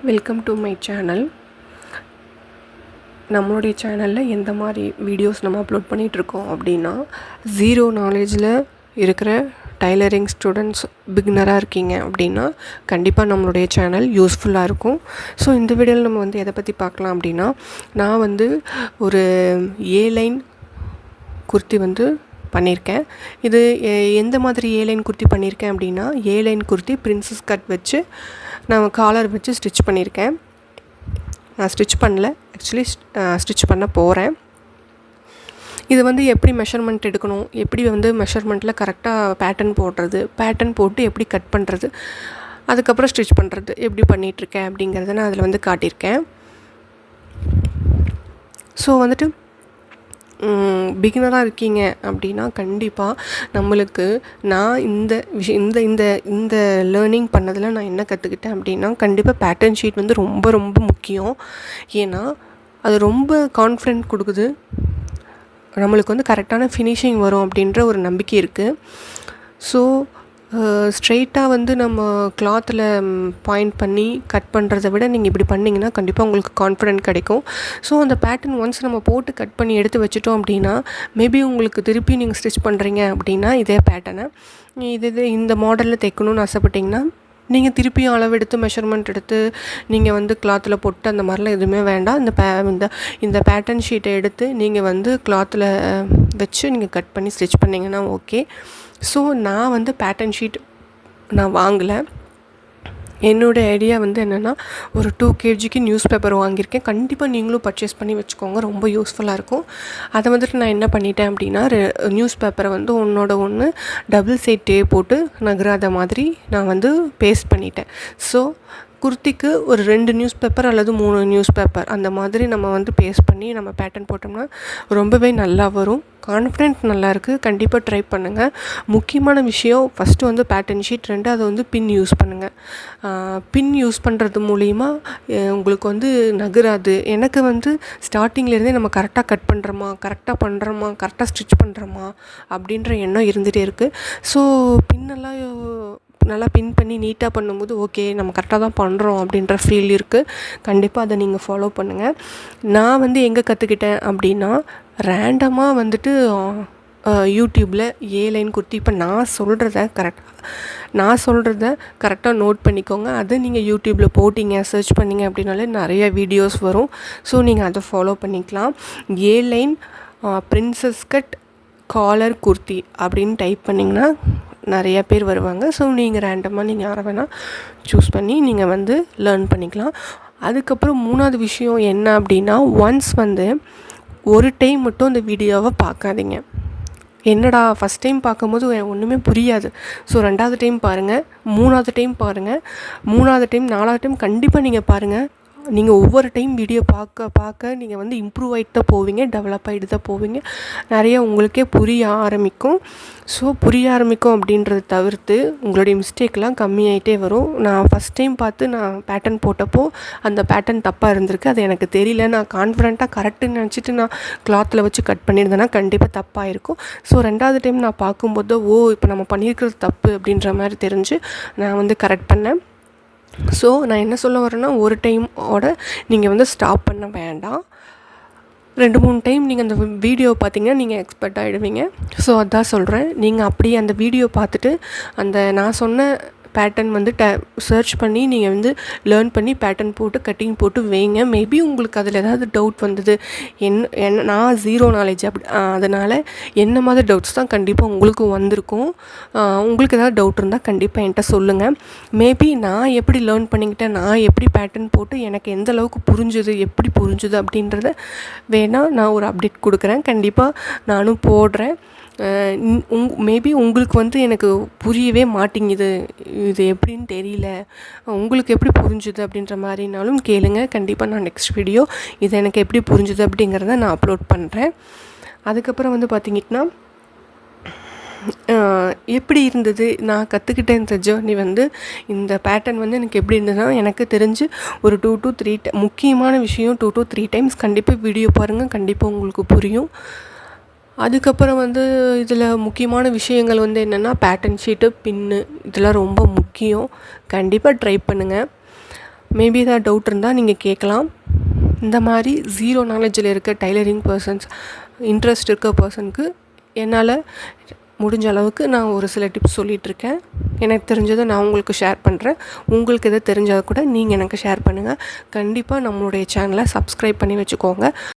Welcome to my channel. நம்மளுடைய சேனலில் எந்த மாதிரி வீடியோஸ் நம்ம அப்லோட் பண்ணிகிட்ருக்கோம் அப்படின்னா, ஜீரோ நாலேஜில் இருக்கிற டைலரிங் ஸ்டூடெண்ட்ஸ் பிகினராக இருக்கீங்க அப்படின்னா கண்டிப்பாக நம்மளுடைய சேனல் யூஸ்ஃபுல்லாக இருக்கும். ஸோ இந்த வீடியோவில் நம்ம எதை பற்றி பார்க்கலாம் அப்படின்னா, நான் ஒரு ஏலைன் குர்த்தி பண்ணியிருக்கேன். இது எந்த மாதிரி ஏலைன் குர்த்தி பண்ணியிருக்கேன் அப்படின்னா, ஏலைன் குர்த்தி பிரின்சஸ் கட் வச்சு நான் காலர் வச்சு ஸ்டிச் பண்ணியிருக்கேன். நான் ஸ்டிச் பண்ணல, ஆக்சுவலி ஸ்டிச் பண்ண போகிறேன். இது எப்படி மெஷர்மெண்ட் எடுக்கணும், எப்படி மெஷர்மெண்ட்டில் கரெக்டாக பேட்டர்ன் போட்டு எப்படி கட் பண்ணுறது, அதுக்கப்புறம் ஸ்டிச் பண்ணுறது எப்படி பண்ணிகிட்ருக்கேன் அப்படிங்கிறத நான் அதில் காட்டியிருக்கேன். ஸோ பிகினராக இருக்கீங்க அப்படின்னா கண்டிப்பாக நம்மளுக்கு நான் இந்த லேர்னிங் பண்ணதில் நான் என்ன கற்றுக்கிட்டேன் அப்படின்னா, கண்டிப்பாக பேட்டர்ன் ஷீட் ரொம்ப ரொம்ப முக்கியம். ஏன்னா அது ரொம்ப கான்ஃபிடென்ட் கொடுக்குது, நம்மளுக்கு கரெக்டான ஃபினிஷிங் வரும் அப்படின்ற ஒரு நம்பிக்கை இருக்குது. ஸோ ஸ்ட்ரெயிட்டாக நம்ம கிளாத்தில் பாயிண்ட் பண்ணி கட் பண்ணுறத விட நீங்கள் இப்படி பண்ணிங்கன்னா கண்டிப்பாக உங்களுக்கு கான்ஃபிடென்ட் கிடைக்கும். ஸோ அந்த பேட்டர்ன் ஒன்ஸ் நம்ம போட்டு கட் பண்ணி எடுத்து வச்சிட்டோம் அப்படின்னா, மேபி உங்களுக்கு திருப்பி நீங்கள் ஸ்டிச் பண்ணுறீங்க அப்படின்னா இதே பேட்டர்னை இந்த மாடலில் தைக்கணும்னு ஆசைப்பட்டிங்கன்னா, நீங்கள் திருப்பியும் அளவெடுத்து மெஷர்மெண்ட் எடுத்து நீங்கள் கிளாத்தில் போட்டு அந்த மாதிரிலாம் எதுவுமே வேண்டாம். இந்த பேட்டர்ன் ஷீட்டை எடுத்து நீங்கள் கிளாத்தில் வச்சு நீங்கள் கட் பண்ணி ஸ்டிச் பண்ணிங்கன்னா ஓகே. ஸோ நான் பேட்டர்ன் ஷீட் நான் வாங்கலை. என்னோடய ஐடியா என்னென்னா, ஒரு 2 kg நியூஸ் பேப்பர் வாங்கியிருக்கேன். கண்டிப்பாக நீங்களும் பர்ச்சேஸ் பண்ணி வச்சுக்கோங்க, ரொம்ப யூஸ்ஃபுல்லாக இருக்கும். அதை நான் என்ன பண்ணிட்டேன் அப்படின்னா, நியூஸ் பேப்பரை ஒன்றோட ஒன்று டபுள் சைட் டேப் போட்டு நகராத மாதிரி நான் பேஸ்ட் பண்ணிட்டேன். ஸோ குர்த்திக்கு ஒரு 2 நியூஸ் பேப்பர் அல்லது 3 நியூஸ் பேப்பர் அந்த மாதிரி நம்ம பேஸ்ட் பண்ணி நம்ம பேட்டர்ன் போட்டோம்னா ரொம்பவே நல்லா வரும். கான்ஃபிடென்ட் நல்லாயிருக்கு, கண்டிப்பாக ட்ரை பண்ணுங்கள். முக்கியமான விஷயம் ஃபஸ்ட்டு பேட்டர்ன் ஷீட், 2வது பின் யூஸ் பண்ணுங்கள். பின் யூஸ் பண்ணுறது மூலிமா உங்களுக்கு நகராது. எனக்கு ஸ்டார்டிங்லேருந்தே நம்ம கரெக்டாக கட் பண்ணுறோமா, கரெக்டாக ஸ்டிச் பண்ணுறோமா அப்படின்ற எண்ணம் இருந்துகிட்டே இருக்குது. ஸோ பின்னெல்லாம் நல்லா பின் பண்ணி நீட்டாக பண்ணும்போது ஓகே நம்ம கரெக்டாக தான் பண்ணுறோம் அப்படின்ற ஃபீல் இருக்குது. கண்டிப்பாக அதை நீங்கள் ஃபாலோ பண்ணுங்கள். நான் எங்கே கற்றுக்கிட்டேன் அப்படின்னா, ரேண்டமாக யூடியூப்பில் ஏலைன் குர்த்தி, இப்போ நான் சொல்கிறத கரெக்டாக நோட் பண்ணிக்கோங்க. அதை நீங்கள் யூடியூப்பில் போட்டிங்க, சர்ச் பண்ணிங்க அப்படின்னாலே நிறைய வீடியோஸ் வரும். ஸோ நீங்கள் அதை ஃபாலோ பண்ணிக்கலாம். A line princess cut collar kurti அப்படின்னு டைப் பண்ணிங்கன்னா நிறைய பேர் வருவாங்க. ஸோ நீங்கள் ரேண்டமாக நீங்கள் யாரை வேணால் சூஸ் பண்ணி நீங்கள் லேர்ன் பண்ணிக்கலாம். அதுக்கப்புறம் 3வது விஷயம் என்ன அப்படின்னா, ஒன்ஸ் ஒரு டைம் மட்டும் அந்த வீடியோவை பார்க்காதீங்க. என்னடா ஃபஸ்ட் டைம் பார்க்கும்போது ஒன்றுமே புரியாது. ஸோ 2வது டைம் பாருங்கள், 3வது டைம் பாருங்கள், 3வது டைம் 4வது டைம் கண்டிப்பாக நீங்கள் பாருங்கள். நீங்கள் ஒவ்வொரு டைம் வீடியோ பார்க்க நீங்கள் இம்ப்ரூவ் ஆகிட்டு தான் போவீங்க, டெவலப் ஆகிட்டு தான் போவீங்க. நிறைய உங்களுக்கே புரிய ஆரம்பிக்கும். ஸோ புரிய ஆரம்பிக்கும் அப்படின்றத தவிர்த்து உங்களுடைய மிஸ்டேக்லாம் கம்மியாகிட்டே வரும். நான் ஃபஸ்ட் டைம் பார்த்து நான் பேட்டர்ன் போட்டப்போ அந்த பேட்டர்ன் தப்பாக இருந்திருக்கு. அது எனக்கு தெரியல, நான் கான்ஃபிடென்ட்டாக கரெக்டுன்னு நினச்சிட்டு நான் கிளாத்தில் வச்சு கட் பண்ணியிருந்தேன்னா கண்டிப்பாக தப்பாக இருக்கும். ஸோ 2வது டைம் நான் பார்க்கும்போது இப்போ நம்ம பண்ணியிருக்கிறது தப்பு அப்படின்ற மாதிரி தெரிஞ்சு நான் கரெக்ட் பண்ணேன். ஸோ நான் என்ன சொல்ல வரேன்னா, ஒரு டைமோட நீங்கள் ஸ்டாப் பண்ண வேண்டாம். 2-3 டைம் நீங்கள் அந்த வீடியோ பார்த்தீங்கன்னா நீங்கள் எக்ஸ்பர்ட் ஆகிடுவீங்க. ஸோ அதான் சொல்கிறேன். நீங்கள் அப்படியே அந்த வீடியோ பார்த்துட்டு நான் சொன்ன பேட்டர்ன் சர்ச் பண்ணி நீங்கள் லேர்ன் பண்ணி பேட்டர்ன் போட்டு கட்டிங் போட்டு வைங்க. மேபி உங்களுக்கு அதில் ஏதாவது டவுட் வந்தது, நான் ஜீரோ நாலேஜ் அதனால் என்ன மாதிரி டவுட்ஸ் தான் கண்டிப்பாக உங்களுக்கும் வந்திருக்கும். உங்களுக்கு ஏதாவது டவுட் இருந்தால் கண்டிப்பாக என்கிட்ட சொல்லுங்கள். மேபி நான் எப்படி லேர்ன் பண்ணிக்கிட்டேன், நான் எப்படி பேட்டர்ன் போட்டு எனக்கு எந்த அளவுக்கு எப்படி புரிஞ்சுது அப்படின்றத வேணால் நான் ஒரு அப்டேட் கொடுக்குறேன். கண்டிப்பாக நானும் போடுறேன். மேபி உங்களுக்கு எனக்கு புரியவே மாட்டேங்குது, இது எப்படின்னு தெரியல, உங்களுக்கு எப்படி புரிஞ்சுது அப்படின்ற மாதிரினாலும் கேளுங்க. கண்டிப்பாக நான் நெக்ஸ்ட் வீடியோ இது எனக்கு எப்படி புரிஞ்சுது அப்படிங்கிறத நான் அப்லோட் பண்ணுறேன். அதுக்கப்புறம் பார்த்திங்கன்னா, எப்படி இருந்தது நான் கற்றுக்கிட்ட இந்த ஜேர்னி இந்த பேட்டர்ன் எனக்கு எப்படி இருந்ததுன்னா, எனக்கு தெரிஞ்சு ஒரு 2 to 3 முக்கியமான விஷயம் 2 to 3 டைம்ஸ் கண்டிப்பாக வீடியோ பாருங்கள், கண்டிப்பாக உங்களுக்கு புரியும். அதுக்கப்புறம் இதில் முக்கியமான விஷயங்கள் என்னென்னா, பேட்டர்ன் ஷீட்டு, பின்னு இதெல்லாம் ரொம்ப முக்கியம். கண்டிப்பாக ட்ரை பண்ணுங்கள். மேபி ஏதாவது டவுட் இருந்தால் நீங்கள் கேட்கலாம். இந்த மாதிரி ஜீரோ நாலேஜில் இருக்க டைலரிங் பர்சன்ஸ், இன்ட்ரெஸ்ட் இருக்க பர்சனுக்கு என்னால் முடிஞ்ச அளவுக்கு நான் ஒரு சில டிப்ஸ் சொல்லிகிட்ருக்கேன். எனக்கு தெரிஞ்சதை நான் உங்களுக்கு ஷேர் பண்ணுறேன். உங்களுக்கு எதாவது தெரிஞ்சதை கூட நீங்கள் எனக்கு ஷேர் பண்ணுங்கள். கண்டிப்பாக நம்மளுடைய சேனலை சப்ஸ்கிரைப் பண்ணி வச்சுக்கோங்க.